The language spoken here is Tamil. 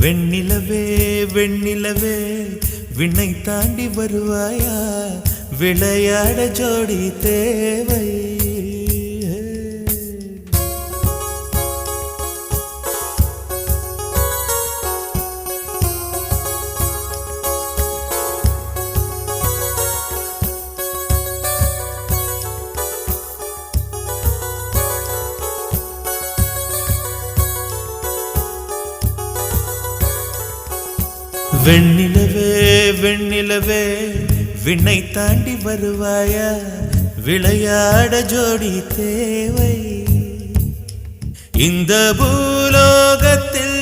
வெண்ணிலவே வெண்ணிலவே விண்ணை தாண்டி வருவாயா விளையாட ஜோடி தேவை வெண்ணிலவே வெண்ணிலவே விண்ணை தாண்டி வருவாயா விளையாட ஜோடி தேவை இந்த பூலோகத்தில்